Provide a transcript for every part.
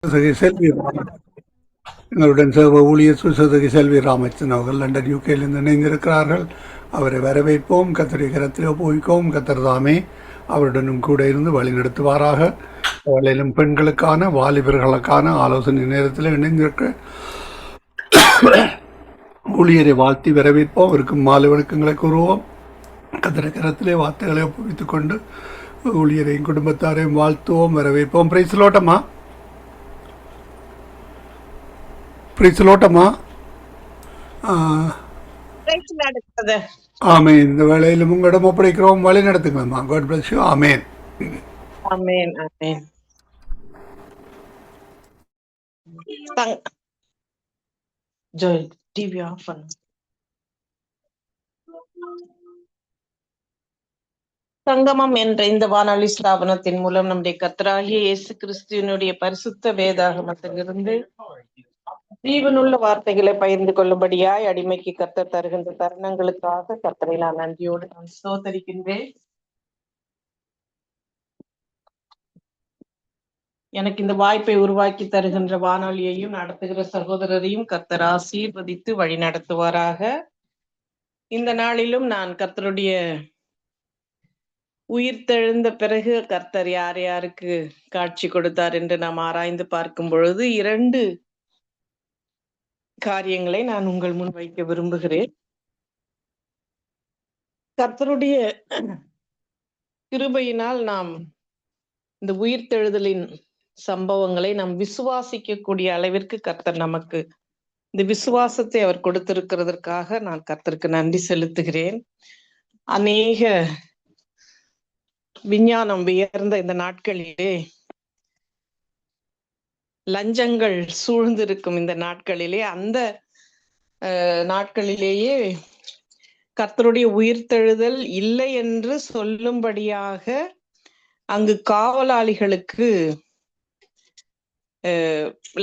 செல்வி எங்களுடன் சேவை ஊழியர் சுசதகி செல்வி ராமச்சந்திரன் அவர்கள் லண்டன் யூகேலிருந்து இணைந்திருக்கிறார்கள். அவரை வரவேற்போம். கத்தருடைய கரத்தில் ஒப்புவிக்கவும். கத்தர் தாமே அவருடனும் கூட இருந்து வழி நடத்துவாராக. அவளிலும் பெண்களுக்கான வாலிபர்களுக்கான ஆலோசனை நேரத்தில் இணைந்திருக்க ஊழியரை வாழ்த்தி வரவேற்போம். அவருக்கும் மாலை வணக்கங்களை கூறுவோம். கத்தருடைய கரத்திலே வார்த்தைகளை ஒப்புவித்துக் கொண்டு ஊழியரையும் குடும்பத்தாரையும் வாழ்த்துவோம், வரவேற்போம். பிரைஸ் லோட்டமா பிரிச்சலோட்டமா. ஆமேன். இந்த வேளையிலும் உங்களிடம் ஒப்படைக்கிறோம், வழி நடத்துங்களா. God bless you. ஆமேன். ஆமேன். ஆமேன். ஜோய் டிவி ஆஃப் பண்ணு. சங்கமம் என்ற இந்த வானொலி ஸ்தாபனத்தின் மூலம் நம்முடைய கர்த்தராகிய இயேசு கிறிஸ்துவினுடைய பரிசுத்த வேதாகமத்திலிருந்து ஜீவனுள்ள வார்த்தைகளை பகிர்ந்து கொள்ளும்படியாய் அடிமைக்கு கர்த்தர் தருகின்ற தருணங்களுக்காக கர்த்தரை நான் நன்றியோடு நான் ஸ்தோத்தரிக்கின்றேன். எனக்கு இந்த வாய்ப்பை உருவாக்கி தருகின்ற வானொலியையும் நடத்துகிற சகோதரரையும் கர்த்தர் ஆசீர்வதித்து வழி நடத்துவாராக. இந்த நாளிலும் நான் கர்த்தருடைய உயிர்த்தெழுந்த பிறகு கர்த்தர் யார் யாருக்கு காட்சி கொடுத்தார் என்று நாம் ஆராய்ந்து பார்க்கும் பொழுது 2 காரியங்களை நான் உங்கள் முன் வைக்க விரும்புகிறேன். கர்த்தருடைய கிருபையினால் நாம் இந்த உயிர்த்தெழுதலின் சம்பவங்களை நாம் விசுவாசிக்க கூடிய அளவிற்கு கர்த்தர் நமக்கு இந்த விசுவாசத்தை அவர் கொடுத்திருக்கிறதற்காக நான் கர்த்தருக்கு நன்றி செலுத்துகிறேன். அநேக விஞ்ஞானம் உயர்ந்த இந்த நாட்களிலே, லஞ்சங்கள் சூழ்ந்திருக்கும் இந்த நாட்களிலே, அந்த நாட்களிலேயே கர்த்தருடைய உயிர்த்தெழுதல் இல்லை என்று சொல்லும்படியாக அங்கு காவலாளிகளுக்கு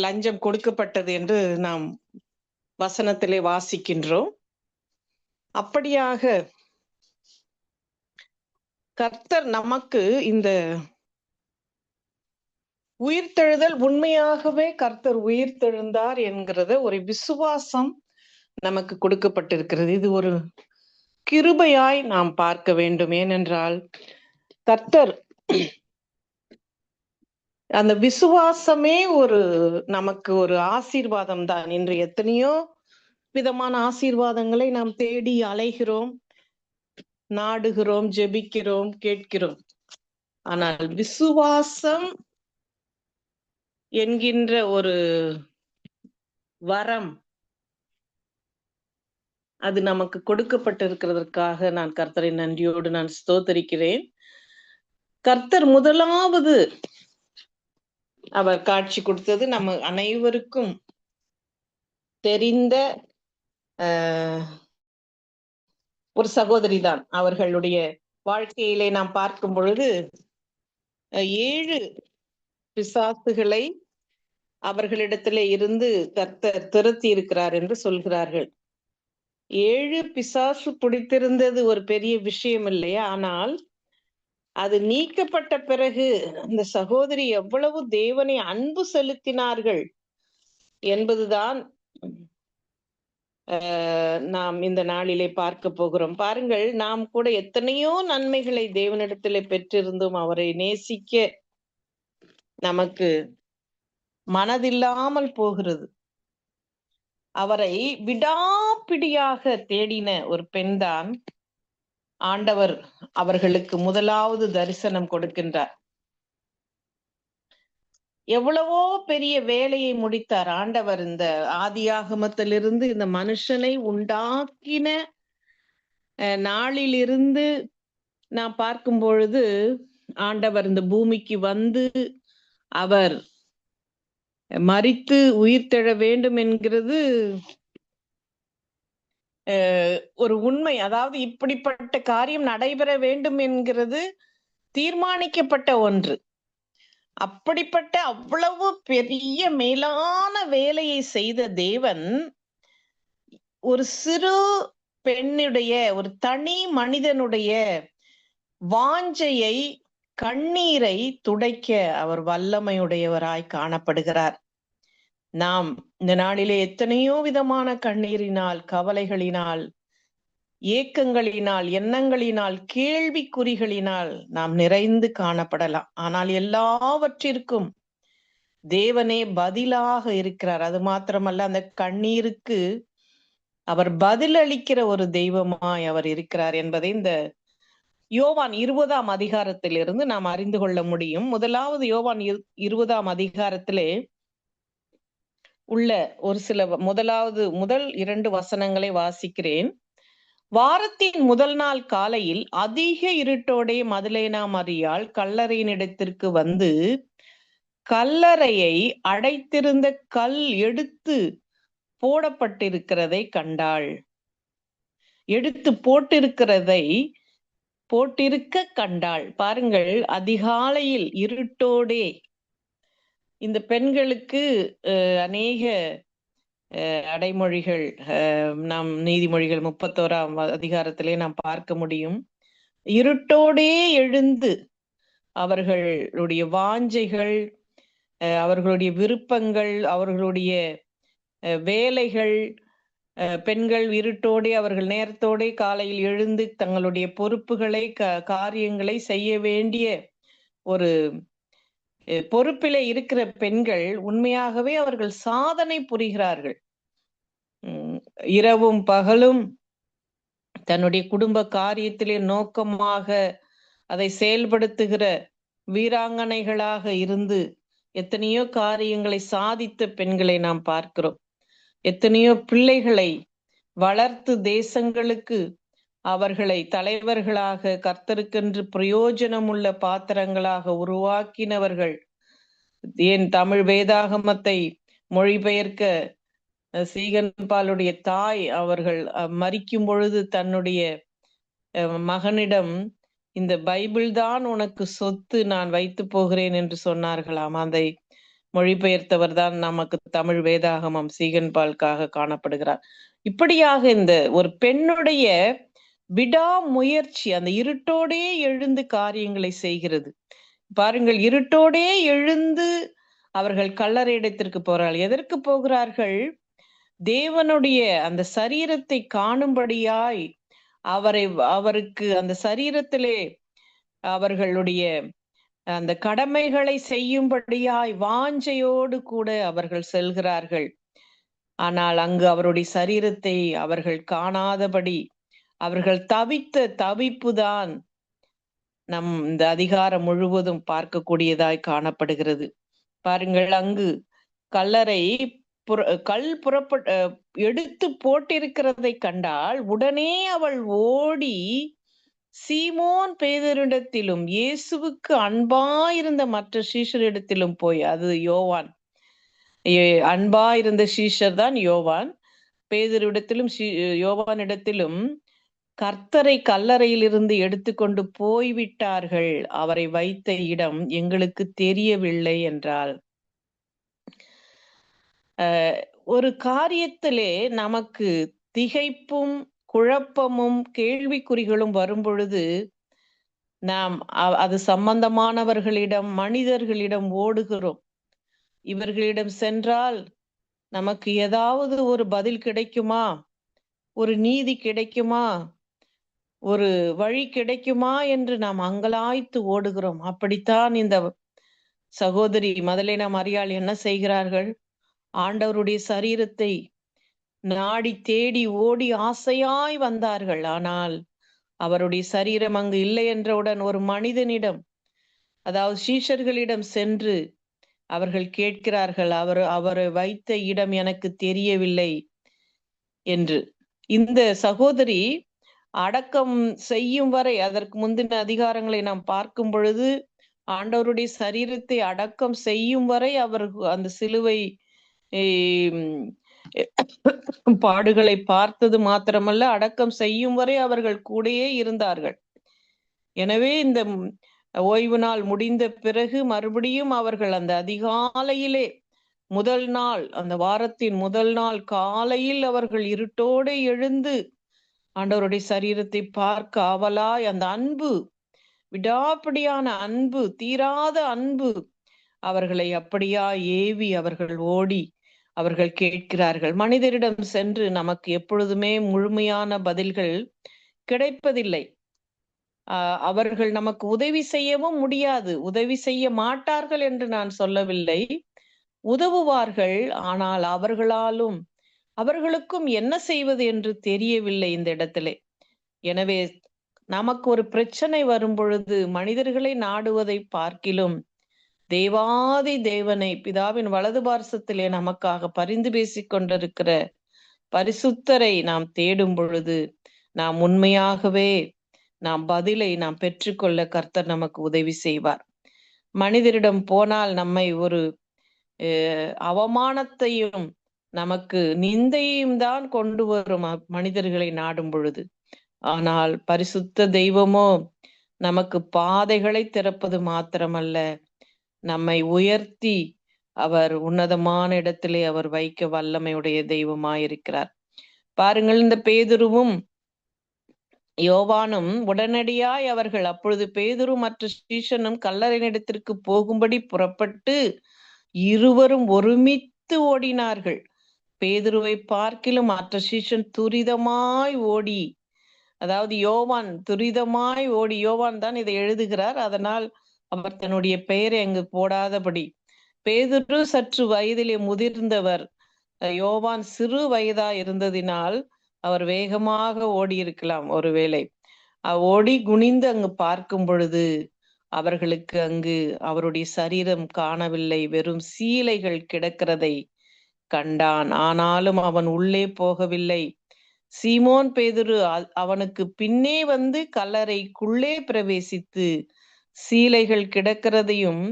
லஞ்சம் கொடுக்கப்பட்டது என்று நாம் வசனத்திலே வாசிக்கின்றோம். அப்படியாக கர்த்தர் நமக்கு இந்த உயிர்த்தெழுதல் உண்மையாகவே கர்த்தர் உயிர்த்தெழுந்தார் என்கிறத ஒரு விசுவாசம் நமக்கு கொடுக்கப்பட்டிருக்கிறது. இது ஒரு கிருபையாய் நாம் பார்க்க வேண்டும். ஏனென்றால் கர்த்தர் அந்த விசுவாசமே நமக்கு ஒரு ஆசீர்வாதம் தான். இன்று எத்தனையோ விதமான ஆசீர்வாதங்களை நாம் தேடி அலைகிறோம், நாடுகிறோம், ஜெபிக்கிறோம், கேட்கிறோம். ஆனால் விசுவாசம் என்கின்ற ஒரு வரம் அது நமக்கு கொடுக்கப்பட்டிருக்கிறதற்காக நான் கர்த்தரை நன்றியோடு நான் ஸ்தோத்தரிக்கிறேன். கர்த்தர் முதலாவது அவர் காட்சி கொடுத்தது நம்ம அனைவருக்கும் தெரிந்த ஒரு சகோதரி தான். அவர்களுடைய வாழ்க்கையிலே நாம் பார்க்கும் பொழுது 7 பிசாசுகளை அவர்களிடத்திலே இருந்து கர்த்தர் துரத்தி இருக்கிறார் என்று சொல்கிறார்கள். 7 பிசாசு பிடித்திருந்தது ஒரு பெரிய விஷயம் இல்லையா? ஆனால் அது நீக்கப்பட்ட பிறகு அந்த சகோதரி எவ்வளவு தேவனை அன்பு செலுத்தினார்கள் என்பதுதான் நாம் இந்த நாளிலே பார்க்க போகிறோம். பாருங்கள், நாம் கூட எத்தனையோ நன்மைகளை தேவனிடத்திலே பெற்றிருந்தும் அவரை நேசிக்க நமக்கு மனதில்லாமல் போகிறது. அவரை விடாப்பிடியாக தேடின ஒரு பெண்தான் ஆண்டவர் அவர்களுக்கு முதலாவது தரிசனம் கொடுக்கின்றார். எவ்வளவோ பெரிய வேலையை முடித்தார் ஆண்டவர். இந்த ஆதியாகமத்திலிருந்து இந்த மனுஷனை உண்டாக்கின நாளிலிருந்து நாம் பார்க்கும் பொழுது ஆண்டவர் இந்த பூமிக்கு வந்து அவர் மரித்து உயிர்த்தெழ வேண்டும் என்கிறது ஒரு உண்மை. அதாவது இப்படிப்பட்ட காரியம் நடைபெற வேண்டும் என்கிறது தீர்மானிக்கப்பட்ட ஒன்று. அப்படிப்பட்ட அவ்வளவு பெரிய மேலான வேலையை செய்த தேவன் ஒரு சிறு பெண்ணுடைய, ஒரு தனி மனிதனுடைய வாஞ்சையை கண்ணீரை துடைக்க அவர் வல்லமையுடையவராய் காணப்படுகிறார். நாம் இந்த நாளிலே எத்தனையோ விதமான கண்ணீரினால், கவலைகளினால், ஏக்கங்களினால், எண்ணங்களினால், கேள்விக்குறிகளினால் நாம் நிறைந்து காணப்படலாம். ஆனால் எல்லாவற்றிற்கும் தேவனே பதிலாக இருக்கிறார். அது மாத்திரமல்ல, அந்த கண்ணீருக்கு அவர் பதிலளிக்கிற ஒரு தெய்வமாய் அவர் இருக்கிறார் என்பதை இந்த யோவான் 20ஆம் அதிகாரத்திலிருந்து நாம் அறிந்து கொள்ள முடியும். முதலாவது யோவான் 20ஆம் அதிகாரத்திலே உள்ள ஒரு சில முதல் 2 வசனங்களை வாசிக்கிறேன். வாரத்தின் முதல் நாள் காலையில் அதிக இருட்டோடே மதலேனா மரியாள் கல்லறையினிடத்திற்கு வந்து கல்லறையை அடைத்திருந்த கல் எடுத்து போடப்பட்டிருக்கிறதை கண்டாள். எடுத்து போட்டிருக்க கண்டாள். பாருங்கள், அதிகாலையில் இருட்டோடே இந்த பெண்களுக்கு அநேக அடைமொழிகள் நாம் நீதிமொழிகள் 31ஆம் அதிகாரத்திலே நாம் பார்க்க முடியும். இருட்டோடே எழுந்து அவர்களுடைய வாஞ்சைகள், அவர்களுடைய விருப்பங்கள், அவர்களுடைய வேலைகள், பெண்கள் இருட்டோடே அவர்கள் நேரத்தோடே காலையில் எழுந்து தங்களுடைய பொறுப்புகளை காரியங்களை செய்ய வேண்டிய ஒரு பொறுப்பிலே இருக்கிற பெண்கள் உண்மையாகவே அவர்கள் சாதனை புரிகிறார்கள். இரவும் பகலும் தன்னுடைய குடும்ப காரியத்திலே நோக்கமாக அதை செயல்படுத்துகிற வீராங்கனைகளாக இருந்து எத்தனையோ காரியங்களை சாதித்த பெண்களை நாம் பார்க்கிறோம். எத்தனையோ பிள்ளைகளை வளர்த்து தேசங்களுக்கு அவர்களை தலைவர்களாக, கர்த்தருக்கென்று பிரயோஜனமுள்ள பாத்திரங்களாக உருவாக்கினவர்கள். ஏன் தமிழ் வேதாகமத்தை மொழிபெயர்க்க சீகன்பாலுடைய தாய் அவர்கள் மரிக்கும் பொழுது தன்னுடைய மகனிடம் இந்த பைபிள் தான் உனக்கு சொத்து, நான் வைத்து போகிறேன் என்று சொன்னார்களாம். அதை மொழிபெயர்த்தவர் தான் நமக்கு தமிழ் வேதாகமம் சீகன்பாலுக்காக காணப்படுகிறார். இப்படியாக இந்த ஒரு பெண்ணுடைய விடாமுயற்சி அந்த இருட்டோடே எழுந்து காரியங்களை செய்கிறது. பாருங்கள், இருட்டோடே எழுந்து அவர்கள் கல்லறையிடத்திற்கு போகிறார்கள். எதற்கு போகிறார்கள்? தேவனுடைய அந்த சரீரத்தை காணும்படியாய், அவருக்கு அந்த சரீரத்திலே அவர்களுடைய அந்த கடமைகளை செய்யும்படியாய் வாஞ்சையோடு கூட அவர்கள் செல்கிறார்கள். ஆனால் அங்கு அவருடைய சரீரத்தை அவர்கள் காணாதபடி அவர்கள் தவித்த தவிப்புதான் நம் இந்த அதிகாரம் முழுவதும் பார்க்கக்கூடியதாய் காணப்படுகிறது. பாருங்கள், அங்கு கல்லறை எடுத்து போட்டிருக்கிறதை கண்டால் உடனே அவள் ஓடி சீமோன் பேதுருவிடத்திலும் இயேசுவுக்கு அன்பாயிருந்த மற்ற சீஷரிடத்திலும் போய், அது யோவான், அன்பாயிருந்த சீஷர் தான் யோவான், பேதுருவிடத்திலும் யோவானிடத்திலும் கர்த்தரை கல்லறையிலிருந்து எடுத்துக்கொண்டு போய்விட்டார்கள், அவரை வைத்த இடம் எங்களுக்கு தெரியவில்லை என்றால். ஒரு காரியத்திலே நமக்கு திகைப்பும் குழப்பமும் கேள்விக்குறிகளும் வரும் பொழுது நாம் அது சம்பந்தமானவர்களிடம், மனிதர்களிடம் ஓடுகிறோம். இவர்களிடம் சென்றால் நமக்கு ஏதாவது ஒரு பதில் கிடைக்குமா, ஒரு நீதி கிடைக்குமா, ஒரு வழி கிடைக்குமா என்று நாம் அங்கலாய்த்து ஓடுகிறோம். அப்படித்தான் இந்த சகோதரி மதலேனா மரியாள் என்ன செய்கிறார்கள்? ஆண்டவருடைய சரீரத்தை நாடி தேடி ஓடி ஆசையாய் வந்தார்கள். ஆனால் அவருடைய சரீரம் அங்கு இல்லை என்றவுடன் ஒரு மனிதனிடம், அதாவது சீஷர்களிடம் சென்று அவர்கள் கேட்கிறார்கள், அவரை வைத்த இடம் எனக்கு தெரியவில்லை என்று. இந்த சகோதரி அடக்கம் செய்யும் வரை, அதற்கு முந்தின அதிகாரங்களை நாம் பார்க்கும் பொழுது ஆண்டவருடைய சரீரத்தை அடக்கம் செய்யும் வரை அவர் அந்த சிலுவை பாடுகளை பார்த்தது மாத்திரமல்ல, அடக்கம் செய்யும் வரை அவர்கள் கூடயே இருந்தார்கள். எனவே இந்த ஓய்வு நாள் முடிந்த பிறகு மறுபடியும் அவர்கள் அந்த அதிகாலையிலே முதல் நாள், அந்த வாரத்தின் முதல் நாள் காலையில் அவர்கள் இருட்டோடு எழுந்து ஆண்டவருடைய சரீரத்தை பார்க்க ஆவலாய், அந்த அன்பு விடாப்பிடியான அன்பு, தீராத அன்பு அவர்களை அப்படியா ஏவி அவர்கள் ஓடி அவர்கள் கேட்கிறார்கள். மனிதரிடம் சென்று நமக்கு எப்பொழுதுமே முழுமையான பதில்கள் கிடைப்பதில்லை. அவர்கள் நமக்கு உதவி செய்யவும் முடியாது. உதவி செய்ய மாட்டார்கள் என்று நான் சொல்லவில்லை. உதவுவார்கள். ஆனால் அவர்களுக்கும் என்ன செய்வது என்று தெரியவில்லை இந்த இடத்திலே. எனவே நமக்கு ஒரு பிரச்சனை வரும் பொழுது மனிதர்களை நாடுவதை பார்க்கிலும் தேவாதி தேவனை, பிதாவின் வலது பார்சத்திலே நமக்காக பரிந்து பேசிக் கொண்டிருக்கிற பரிசுத்தரை நாம் தேடும் பொழுது நாம் உண்மையாகவே பதிலை நாம் பெற்றுக்கொள்ள கர்த்தர் நமக்கு உதவி செய்வார். மனிதரிடம் போனால் நம்மை ஒரு அவமானத்தையும் நமக்கு நிந்தையும் தான் கொண்டு வரும் மனிதர்களை நாடும் பொழுது. ஆனால் பரிசுத்த தெய்வமோ நமக்கு பாதைகளை திறப்பது மாத்திரமல்ல, நம்மை உயர்த்தி அவர் உன்னதமான இடத்திலே அவர் வைக்க வல்லமையுடைய தெய்வமாயிருக்கிறார். பாருங்கள், இந்த பேதுருவும் யோவானும் உடனடியாய் அவர்கள், அப்பொழுது பேதுரு மற்ற சீஷனும் கல்லறையினிடத்திற்கு போகும்படி புறப்பட்டு இருவரும் ஒருமித்து ஓடினார்கள். பேதுருவை பார்க்கிலும் மற்ற சீஷன் துரிதமாய் ஓடி, அதாவது யோவான் துரிதமாய் ஓடி, யோவான் தான் இதை எழுதுகிறார், அதனால் அவர் தன்னுடைய பெயரை அங்கு போடாதபடி. பேதுரு சற்று வயதிலே முதிர்ந்தவர், யோவான் சிறு வயதா இருந்ததினால் அவர் வேகமாக ஓடி இருக்கலாம். ஒருவேளை ஓடி குனிந்து அங்கு பார்க்கும் பொழுது அவர்களுக்கு அங்கு அவருடைய சரீரம் காணவில்லை, வெறும் சீலைகள் கிடக்கிறதை கண்டான். ஆனாலும் அவன் உள்ளே போகவில்லை. சீமோன் பேதுரு அவனுக்கு பின்னே வந்து கல்லறைக்குள்ளே பிரவேசித்து சீலைகள் கிடக்கிறதையும்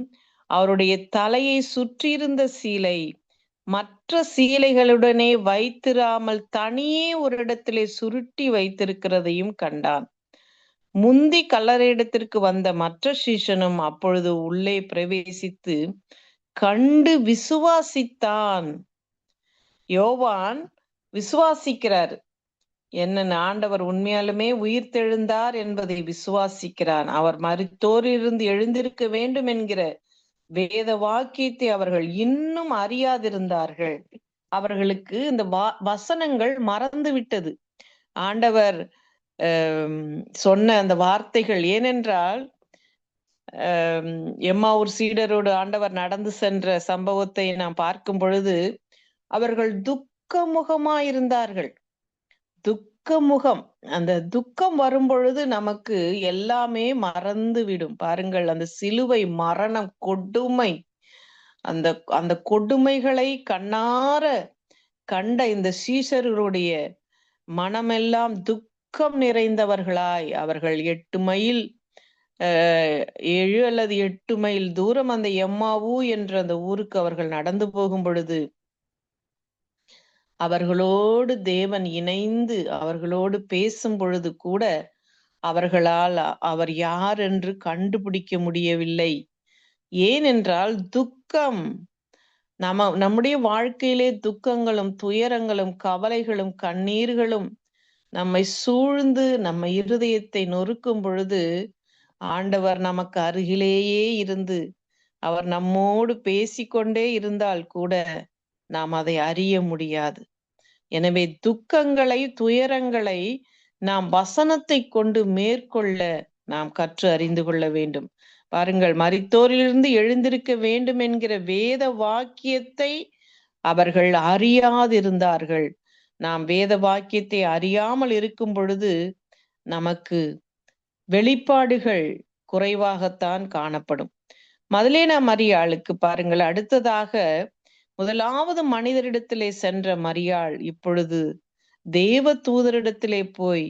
அவருடைய தலையை சுற்றியிருந்த சீலை மற்ற சீலைகளுடனே வைத்திராமல் தனியே ஒரு இடத்திலே சுருட்டி வைத்திருக்கிறதையும் கண்டான். முந்தி கல்லறையிடத்திற்கு வந்த மற்ற சீஷனும் அப்பொழுது உள்ளே பிரவேசித்து கண்டு விசுவாசித்தான். யோவான் விசுவாசிக்கிறார், என்ன ஆண்டவர் உண்மையாலுமே உயிர்த்தெழுந்தார் என்பதை விசுவாசிக்கிறான். அவர் மரித்தோரிலிருந்து எழுந்திருக்க வேண்டும் என்கிற வேத வாக்கியத்தை அவர்கள் இன்னும் அறியாதிருந்தார்கள். அவர்களுக்கு இந்த வசனங்கள் மறந்து விட்டது, ஆண்டவர் சொன்ன அந்த வார்த்தைகள். ஏனென்றால் எம்மாவூர் சீடரோடு ஆண்டவர் நடந்து சென்ற சம்பவத்தை நாம் பார்க்கும் பொழுது அவர்கள் துக்கமுகமாயிருந்தார்கள். துக்கமுகம், அந்த துக்கம் வரும் பொழுது நமக்கு எல்லாமே மறந்து விடும். பாருங்கள், அந்த சிலுவை மரணம், கொடுமை, அந்த கொடுமைகளை கண்ணார கண்ட இந்த சீஷர்களுடைய மனமெல்லாம் துக்கம் நிறைந்தவர்களாய் அவர்கள் 8 மைல் 7 அல்லது 8 மைல் தூரம் அந்த எம்மாவு என்ற அந்த ஊருக்கு அவர்கள் நடந்து போகும் பொழுது அவர்களோடு தேவன் இணைந்து அவர்களோடு பேசும் பொழுது கூட அவர்களால் அவர் யார் என்று கண்டுபிடிக்க முடியவில்லை. ஏனென்றால் துக்கம், நம்முடைய வாழ்க்கையிலே துக்கங்களும் துயரங்களும் கவலைகளும் கண்ணீர்களும் நம்மை சூழ்ந்து நம்ம இருதயத்தை நொறுக்கும் பொழுது ஆண்டவர் நமக்கு அருகிலேயே இருந்து அவர் நம்மோடு பேசிக்கொண்டே இருந்தால் கூட நாம் அதை அறிய முடியாது. எனவே துக்கங்களை துயரங்களை நாம் வசனத்தை கொண்டு மேற்கொள்ள நாம் கற்று அறிந்து கொள்ள வேண்டும். பாருங்கள், மரித்தோரிலிருந்து எழுந்திருக்க வேண்டும் என்கிற வேத வாக்கியத்தை அவர்கள் அறியாதிருந்தார்கள். நாம் வேத வாக்கியத்தை அறியாமல் இருக்கும் பொழுது நமக்கு வெளிப்பாடுகள் குறைவாகத்தான் காணப்படும். மதலேனா மரியாளுக்கு பாருங்கள், அடுத்ததாக முதலாவது மனிதரிடத்திலே சென்ற மரியாள் இப்பொழுது தேவ தூதரிடத்திலே போய்,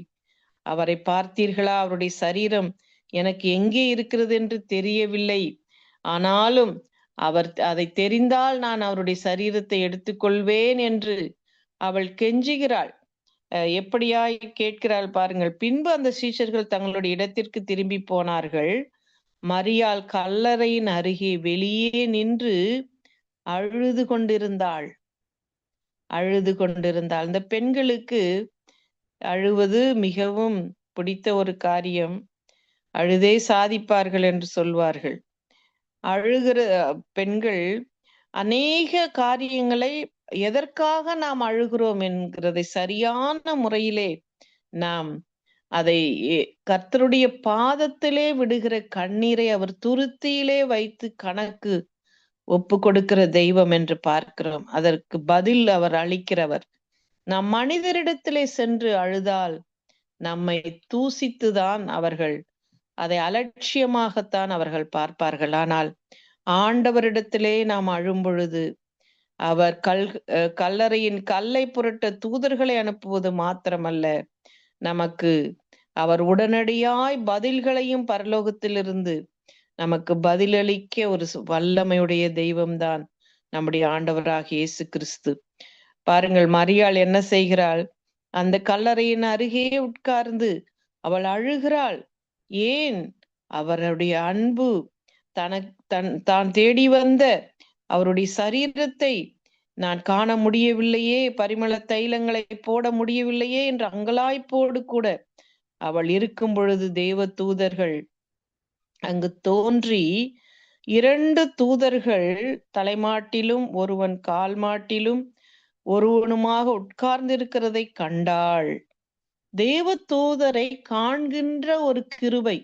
அவரை பார்த்தீர்களா? அவருடைய சரீரம் எனக்கு எங்கே இருக்கிறது என்று தெரியவில்லை, ஆனாலும் அவர் அதை தெரிந்தால் நான் அவருடைய சரீரத்தை எடுத்துக்கொள்வேன் என்று அவள் கெஞ்சுகிறாள். எப்படியாய் கேட்கிறாள் பாருங்கள். பின்பு அந்த சீஷர்கள் தங்களுடைய இடத்திற்கு திரும்பி போனார்கள். மரியாள் கல்லறையின் அருகே வெளியே நின்று அழுது கொண்டிருந்தாள். இந்த பெண்களுக்கு அழுவது மிகவும் பிடித்த ஒரு காரியம். அழுதே சாதிப்பார்கள் என்று சொல்வார்கள். அழுகிற பெண்கள் அநேக காரியங்களை எதற்காக நாம் அழுகிறோம் என்கிறதை சரியான முறையிலே நாம் அதை கர்த்தருடைய பாதத்திலே விடுகிற கண்ணீரை அவர் துருத்தியிலே வைத்து கணக்கு ஒப்பு கொடுக்கிற தெய்வம் என்று பார்க்கிறோம். அதற்கு பதில் அவர் அளிக்கிறவர். நாம் மனிதரிடத்திலே சென்று அழுதால் நம்மை தூசித்துதான் அவர்கள், அதை அலட்சியமாகத்தான் அவர்கள் பார்ப்பார்கள். ஆனால் ஆண்டவரிடத்திலே நாம் அழும் பொழுது அவர் கல்லறையின் கல்லை புரட்ட தூதர்களை அனுப்புவது மாத்திரமல்ல, நமக்கு அவர் உடனடியாய் பதில்களையும் பரலோகத்திலிருந்து நமக்கு பதிலளிக்க ஒரு வல்லமையுடைய தெய்வம்தான் நம்முடைய ஆண்டவராகிய இயேசு கிறிஸ்து. பாருங்கள், மரியாள் என்ன செய்கிறாள்? அந்த கல்லறையின் அருகே உட்கார்ந்து அவள் அழுகிறாள். ஏன்? அவருடைய அன்பு தான் தேடி வந்த அவருடைய சரீரத்தை நான் காண முடியவில்லையே, பரிமள தைலங்களை போட முடியவில்லையே என்ற அங்கலாய்ப்போடு கூட அவள் இருக்கும் பொழுது தேவ தூதர்கள் அங்கு தோன்றி, 2 தூதர்கள் தலைமாட்டிலும் ஒருவன் கால் மாட்டிலும் ஒருவனுமாக உட்கார்ந்திருக்கிறதை கண்டாள். தேவ தூதரை காண்கின்ற ஒரு கிருபை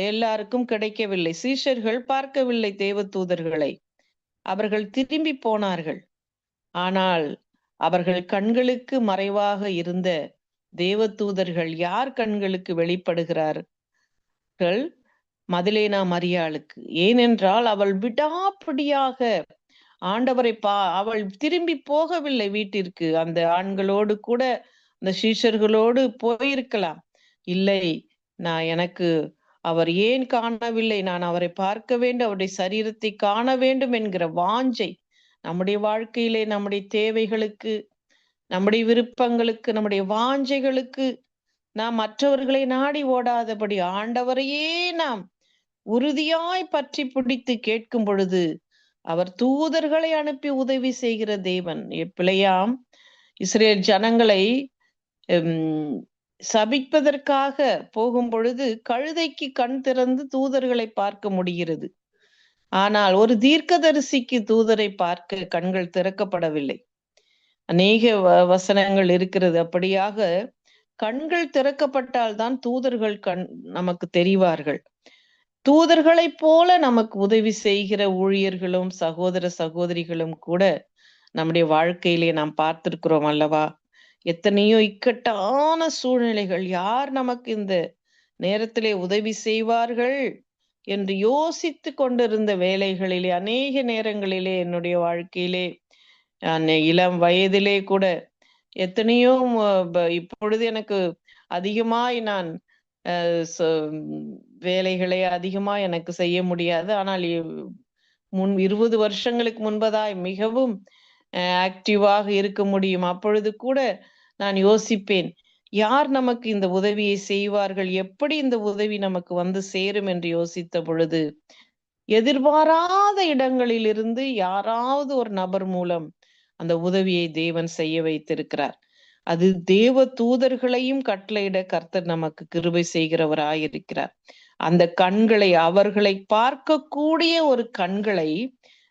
எல்லாருக்கும் கிடைக்கவில்லை. சீஷர்கள் பார்க்கவில்லை தேவ தூதர்களை. அவர்கள் திரும்பி போனார்கள். ஆனால் அவர்கள் கண்களுக்கு மறைவாக இருந்த தேவ தூதர்கள் யார் கண்களுக்கு வெளிப்படுகிறார்கள்? மதலேனா மரியாளுக்கு. ஏனென்றால் அவள் விடாப்பிடியாக ஆண்டவரை அவள் திரும்பி போகவில்லை வீட்டிற்கு. அந்த ஆண்களோடு கூட, அந்த சீஷர்களோடு போயிருக்கலாம். இல்லை, எனக்கு அவர் ஏன் காணவில்லை, நான் அவரை பார்க்க வேண்டும், அவருடைய சரீரத்தை காண வேண்டும் என்கிற வாஞ்சை நம்முடைய வாழ்க்கையிலே, நம்முடைய தேவைகளுக்கு, நம்முடைய விருப்பங்களுக்கு, நம்முடைய வாஞ்சைகளுக்கு நாம் மற்றவர்களை நாடி ஓடாதபடி ஆண்டவரையே நாம் உறுதியாய் பற்றி பிடித்து கேட்கும் பொழுது அவர் தூதர்களை அனுப்பி உதவி செய்கிற தேவன். பிழையாம் இஸ்ரேல் ஜனங்களை சபிப்பதற்காக போகும் பொழுது கழுதைக்கு கண் திறந்து தூதர்களை பார்க்க முடிகிறது. ஆனால் ஒரு தீர்க்கதரிசிக்கு தூதரை பார்க்க கண்கள் திறக்கப்படவில்லை. அநேக வசனங்கள் இருக்கிறது. அப்படியாக கண்கள் திறக்கப்பட்டால்தான் தூதர்கள் நமக்கு தெரிவார்கள். தூதர்களைப் போல நமக்கு உதவி செய்கிற ஊழியர்களும் சகோதர சகோதரிகளும் கூட நம்முடைய வாழ்க்கையிலே நாம் பார்த்திருக்கிறோம் அல்லவா? எத்தனையோ இக்கட்டான சூழ்நிலைகள், யார் நமக்கு இந்த நேரத்திலே உதவி செய்வார்கள் என்று யோசித்து கொண்டிருந்த வேளைகளிலே, அநேக நேரங்களிலே என்னுடைய வாழ்க்கையிலே, இளம் வயதிலே கூட எத்தனையோ, இப்பொழுது எனக்கு அதிகமாய் நான் வேலைகளை அதிகமா எனக்கு செய்ய முடியாது. ஆனால் 20 வருஷங்களுக்கு முன்பதாய் மிகவும் ஆக்டிவாக இருக்க முடியும். அப்பொழுது கூட நான் யோசிப்பேன், யார் நமக்கு இந்த உதவியை செய்வார்கள், எப்படி இந்த உதவி நமக்கு வந்து சேரும் என்று யோசித்த பொழுது, எதிர்பாராத இடங்களிலிருந்து யாராவது ஒரு நபர் மூலம் அந்த உதவியை தேவன் செய்ய வைத்திருக்கிறார். அது தேவ தூதர்களையும் கட்டளையிட கர்த்தர் நமக்கு கிருபை செய்கிறவராயிருக்கிறார். அந்த கண்களை, அவர்களை பார்க்கக்கூடிய ஒரு கண்களை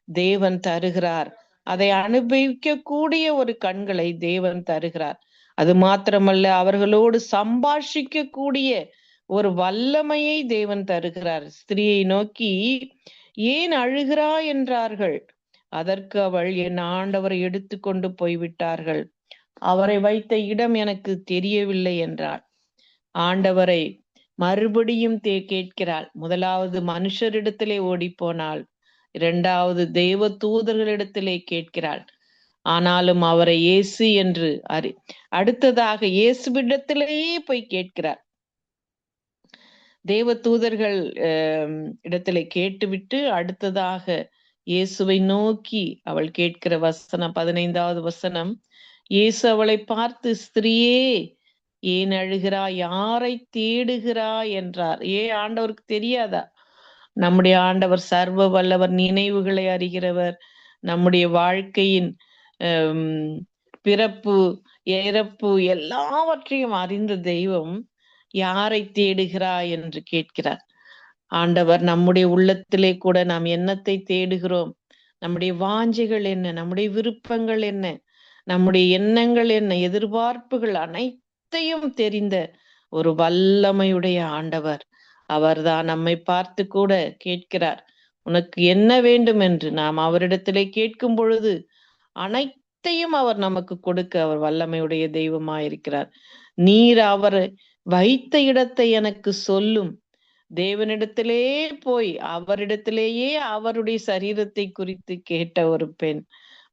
தேவன் தருகிறார். அதை அனுபவிக்கக்கூடிய ஒரு கண்களை தேவன் தருகிறார். அது மாத்திரமல்ல, அவர்களோடு சம்பாஷிக்கக்கூடிய ஒரு வல்லமையை தேவன் தருகிறார். ஸ்திரியை நோக்கி ஏன் அழுகிறாய் என்றார்கள். அதற்கு அவள், என் ஆண்டவரை எடுத்து கொண்டு போய்விட்டார்கள், அவரை வைத்த இடம் எனக்கு தெரியவில்லை என்றாள். ஆண்டவரை மறுபடியும் கேட்கிறாள். முதலாவது மனுஷரிடத்திலே ஓடி போனாள், 2வது தேவ தூதர்களிடத்திலே கேட்கிறாள். ஆனாலும் அவரை இயேசு என்று அடுத்ததாக இயேசுவிடத்திலேயே போய் கேட்கிறார். தேவ தூதர்கள் இடத்திலே கேட்டுவிட்டு அடுத்ததாக இயேசுவை நோக்கி அவள் கேட்கிற வசனம், 15வது வசனம். இயேசு அவளை பார்த்து, ஸ்திரியே ஏன் அழுகிறாய், யாரை தேடுகிறாய் என்றார். ஆண்டவருக்கு தெரியாதா? நம்முடைய ஆண்டவர் சர்வ வல்லவர், நினைவுகளை அறிகிறவர். நம்முடைய வாழ்க்கையின் பிறப்பு இறப்பு எல்லாவற்றையும் அறிந்த தெய்வம் யாரை தேடுகிறாய் என்று கேட்கிறார். ஆண்டவர் நம்முடைய உள்ளத்திலே கூட நாம் என்னத்தை தேடுகிறோம், நம்முடைய வாஞ்சைகள் என்ன, நம்முடைய விருப்பங்கள் என்ன, நம்முடைய எண்ணங்கள் என்ன, எதிர்பார்ப்புகள் அனைத்தையும் தெரிந்த ஒரு வல்லமையுடைய ஆண்டவர். அவர்தான் நம்மை பார்த்து கூட கேட்கிறார், உனக்கு என்ன வேண்டும் என்று. நாம் அவரிடத்திலே கேட்கும் பொழுது அனைத்தையும் அவர் நமக்கு கொடுக்க அவர் வல்லமையுடைய தெய்வமாயிருக்கிறார். நீர் அவர் வைத்த இடத்தை எனக்கு சொல்லும். தேவனிடத்திலே போய் அவரிடத்திலேயே அவருடைய சரீரத்தை குறித்து கேட்ட ஒரு பெண்.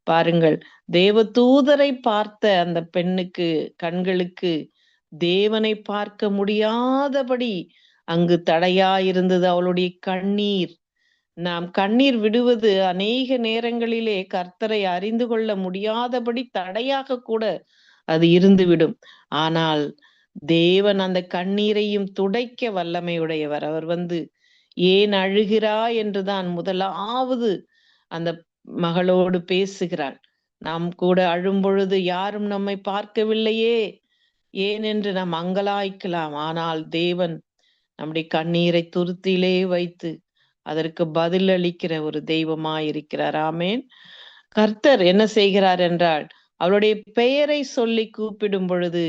பாருங்கள், தேவ தூதரை பார்த்த அந்த பெண்ணுக்கு கண்களுக்கு தேவனை பார்க்க முடியாதபடி அங்கு தடையாயிருந்தது அவளுடைய கண்ணீர். நாம் கண்ணீர் விடுவது அநேக நேரங்களிலே கர்த்தரை அறிந்து கொள்ள முடியாதபடி தடையாக கூட அது இருந்துவிடும். ஆனால் தேவன் அந்த கண்ணீரையும் துடைக்க வல்லமையுடையவர். அவர் வந்து ஏன் அழுகிறாய் என்றுதான் முதலாவது அந்த மகளோடு பேசுகிறாள். நாம் கூட அழும் பொழுது யாரும் நம்மை பார்க்கவில்லையே ஏன் என்று நாம் அங்கலாய்க்கலாம். ஆனால் தேவன் நம்முடைய கண்ணீரை துருத்திலே வைத்து அதற்கு பதில் அளிக்கிற ஒரு தெய்வமாயிருக்கிறார். ஆமேன். கர்த்தர் என்ன செய்கிறார் என்றால், அவளுடைய பெயரை சொல்லி கூப்பிடும் பொழுது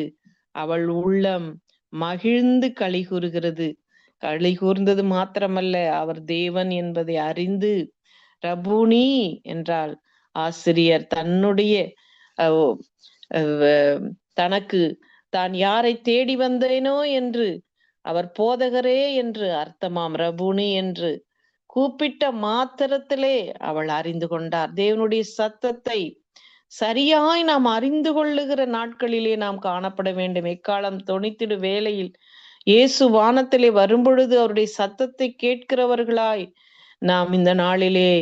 அவள் உள்ளம் மகிழ்ந்து களி கூறுகிறது. களி கூர்ந்தது மாத்திரமல்ல, அவர் தேவன் என்பதை அறிந்து ரபூனி என்றால் ஆசிரியர் தன்னுடைய தனக்கு தான் யாரை தேடி வந்தேனோ என்று அவர் போதகரே என்று அர்த்தமாம். ரபூனி என்று கூப்பிட்ட மாத்திரத்திலே அவள் அறிந்து கொண்டார். தேவனுடைய சத்தத்தை சரியாய் நாம் அறிந்து கொள்ளுகிற நாட்களிலே நாம் காணப்பட வேண்டும். எக்காலம் தொனித்திடு வேளையில் இயேசு வானத்திலே வரும்பொழுது அவருடைய சத்தத்தை கேட்கிறவர்களாய் நாம் இந்த நாளிலே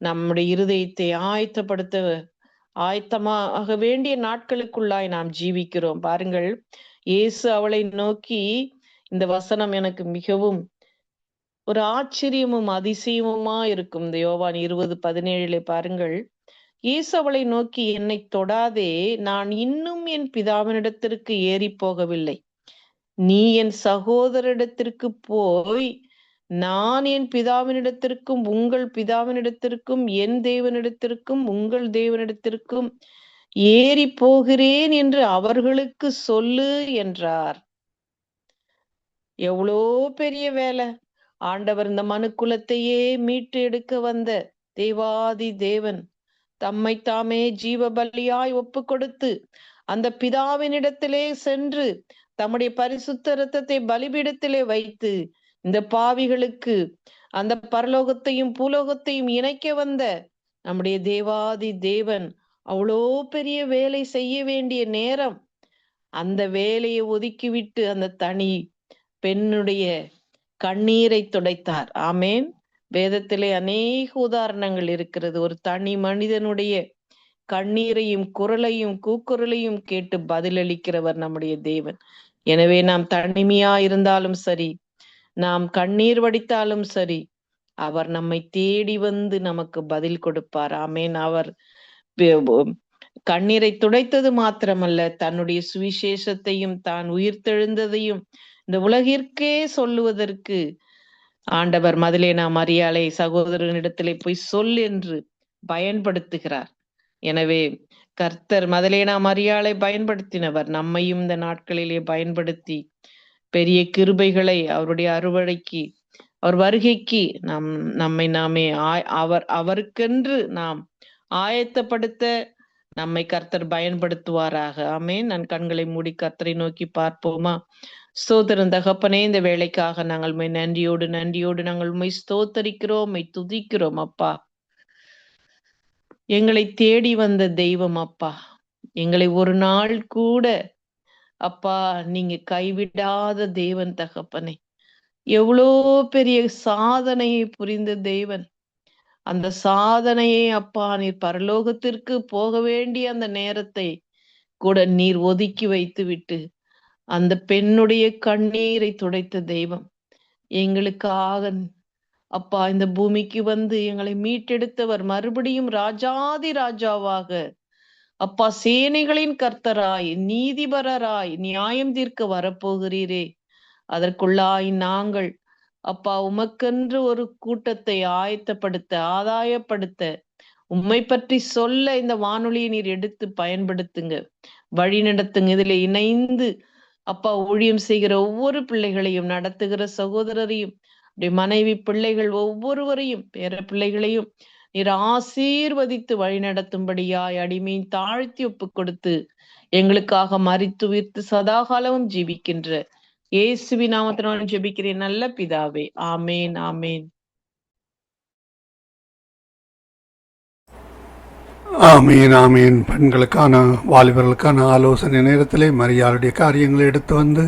நம்முடைய இருதயத்தை ஆயத்தமாக வேண்டிய நாட்களுக்குள்ளாய் நாம் ஜீவிக்கிறோம். பாருங்கள், இயேசு அவளை நோக்கி, இந்த வசனம் எனக்கு மிகவும் ஒரு ஆச்சரியமும் அதிசயமுமா இருக்கும். இந்த யோவான் 20:17 பாருங்கள், இயேசு அவளை நோக்கி, என்னை தொடாதே, நான் இன்னும் என் பிதாவினிடத்திற்கு ஏறி போகவில்லை. நீ என் சகோதரிடத்திற்கு போய், நான் என் பிதாவினிடத்திற்கும் உங்கள் பிதாவினிடத்திற்கும் என் தேவனிடத்திற்கும் உங்கள் தேவனிடத்திற்கும் ஏறி போகிறேன் என்று அவர்களுக்கு சொல்லு என்றார். எவ்வளோ பெரிய வேலை! ஆண்டவர் இந்த மனுக்குலத்தையே மீட்டு எடுக்க வந்த தேவாதி தேவன் தம்மை தாமே ஜீவ பலியாய் ஒப்பு கொடுத்து அந்த பிதாவினிடத்திலே சென்று தம்முடைய பரிசுத்த இரத்தத்தை பலிபீடத்திலே வைத்து இந்த பாவிகளுக்கு அந்த பரலோகத்தையும் பூலோகத்தையும் இணைக்க வந்த நம்முடைய தேவாதி தேவன் அவ்வளோ பெரிய வேலை செய்ய வேண்டிய நேரம் அந்த வேலையை ஒதுக்கிவிட்டு அந்த தனி பெண்ணுடைய கண்ணீரை துடைத்தார். ஆமேன். வேதத்திலே அநேக உதாரணங்கள் இருக்கிறது. ஒரு தனி மனிதனுடைய கண்ணீரையும் குரலையும் கூக்குரலையும் கேட்டு பதிலளிக்கிறவர் நம்முடைய தேவன். எனவே நாம் தனிமையா இருந்தாலும் சரி, நாம் கண்ணீர் வடித்தாலும் சரி, அவர் நம்மை தேடி வந்து நமக்கு பதில் கொடுப்பார். ஆமேன். அவர் கண்ணீரை துடைத்தது மாத்திரமல்ல, தன்னுடைய சுவிசேஷத்தையும் தான் உயிர்த்தெழுந்ததையும் இந்த உலகிற்கே சொல்லுவதற்கு ஆண்டவர் மதலேனா மரியாளை சகோதரனிடத்திலே போய் சொல் என்று பயன்படுத்துகிறார். எனவே கர்த்தர் மதலேனா மரியாளை பயன்படுத்தினவர் நம்மையும் இந்த நாட்களிலே பயன்படுத்தி பெரிய கிருபைகளை அவருடைய அறுவடைக்கு, அவர் வருகைக்கு நம்மை நாமே அவருக்கென்று நாம் ஆயத்தப்படுத்த நம்மை கர்த்தர் பயன்படுத்துவாராக. ஆமேன். நான் கண்களை மூடி கர்த்தரை நோக்கி பார்ப்போமா? ஸ்தோத்திரம் தகப்பனே, இந்த வேலைக்காக நாங்கள் நன்றியோடு நாங்கள் உம்மை ஸ்தோத்தரிக்கிறோம், உம்மை துதிக்கிறோம் அப்பா. எங்களை தேடி வந்த தெய்வம் அப்பா, எங்களை ஒரு நாள் கூட அப்பா நீங்க கைவிடாத தேவன் தகப்பனே. எவ்வளோ பெரிய சாதனையை புரிந்த தேவன். அந்த சாதனையை அப்பா நீர் பரலோகத்திற்கு போக வேண்டிய அந்த நேரத்தை கூட நீர் ஒதுக்கி வைத்து விட்டு அந்த பெண்ணுடைய கண்ணீரை துடைத்த தெய்வம். எங்களுக்காக அப்பா இந்த பூமிக்கு வந்து எங்களை மீட்டெடுத்தவர். மறுபடியும் ராஜாதி ராஜாவாக அப்பா சேனைகளின் கர்த்தராய் நீதிபரராய் நியாயம் தீர்க்க வரப்போகிறீரே. அதற்குள்ளாய் நாங்கள் அப்பா உமக்கென்று ஒரு கூட்டத்தை ஆயத்தப்படுத்த, ஆதாயப்படுத்த, உம்மை பற்றி சொல்ல இந்த வானொலியை நீர் எடுத்து பயன்படுத்துங்க, வழி நடத்துங்க. இதுல இணைந்து அப்பா ஊழியம் செய்கிற ஒவ்வொரு பிள்ளைகளையும், நடத்துகிற சகோதரரையும், மனைவி பிள்ளைகள் ஒவ்வொருவரையும், பேர பிள்ளைகளையும் நீர் ஆசீர்வதித்து வழி நடத்தும்படியாய் அடிமையின் தாழ்த்தி ஒப்பு கொடுத்து எங்களுக்காக மரித்து உயிர்த்து சதாகாலமும் ஜீவிக்கின்ற இயேசுவின் நாமத்தினால் ஜெபிக்கிறேன் நல்ல பிதாவே. ஆமேன், ஆமேன். ஆமீன் ஆமீன். பெண்களுக்கான வாலிபர்களுக்கான ஆலோசனை நேரத்திலே மரியாளுடைய காரியங்களை எடுத்து வந்து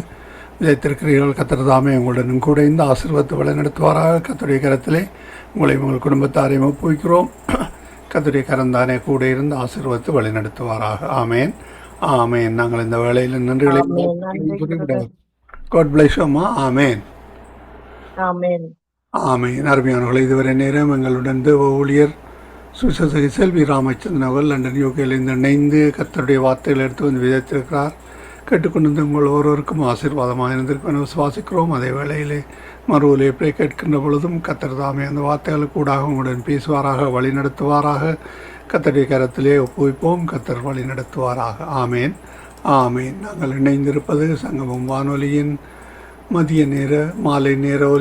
விதைத்திருக்கிறீர்கள். கர்த்தர் தாமே உங்களுடன் கூட இந்த ஆசீர்வாதத்தை வழிநடத்துவாராக. கர்த்தருடைய கரத்திலே உங்களையும் உங்கள் குடும்பத்தாரையும் ஒப்புவிக்கிறோம். கர்த்தருடைய கரந்தானே கூட இருந்து ஆசீர்வாதத்தை வழிநடத்துவாராக. ஆமேன் ஆமேன். நாங்கள் இந்த வேளையில் நன்றிகளை God bless you, அம்மா. ஆமேன் ஆமேன். ஆமேன். அருமையானவர்கள், இதுவரை நேரம் எங்களுடன் தேவ ஊழியர் சுசேதகி செல்வி ராமச்சந்திரன் அவர்கள் லண்டன் யூகேலிருந்து இணைந்து கர்த்தருடைய வார்த்தைகள் எடுத்து வந்து விதைத்திருக்கிறார். கேட்டுக்கொண்டு உங்கள் ஒருவருக்கும் ஆசீர்வாதமாக இருந்திருக்கும் விசுவாசிக்கிறோம். அதே வேளையிலே மறு ஒலிபரப்பை கேட்கின்ற பொழுதும் கர்த்தர் தாமே அந்த வார்த்தைகளுக்கு கூடாக உங்களுடன் பேசுவாராக, வழி நடத்துவாராக. கர்த்தருடைய கரத்திலே ஒப்புவிப்போம். கர்த்தர் வழி நடத்துவாராக. ஆமேன் ஆமேன். நாங்கள் இணைந்திருப்பது சங்கமம் வானொலியின் மதிய நேர மாலை நேர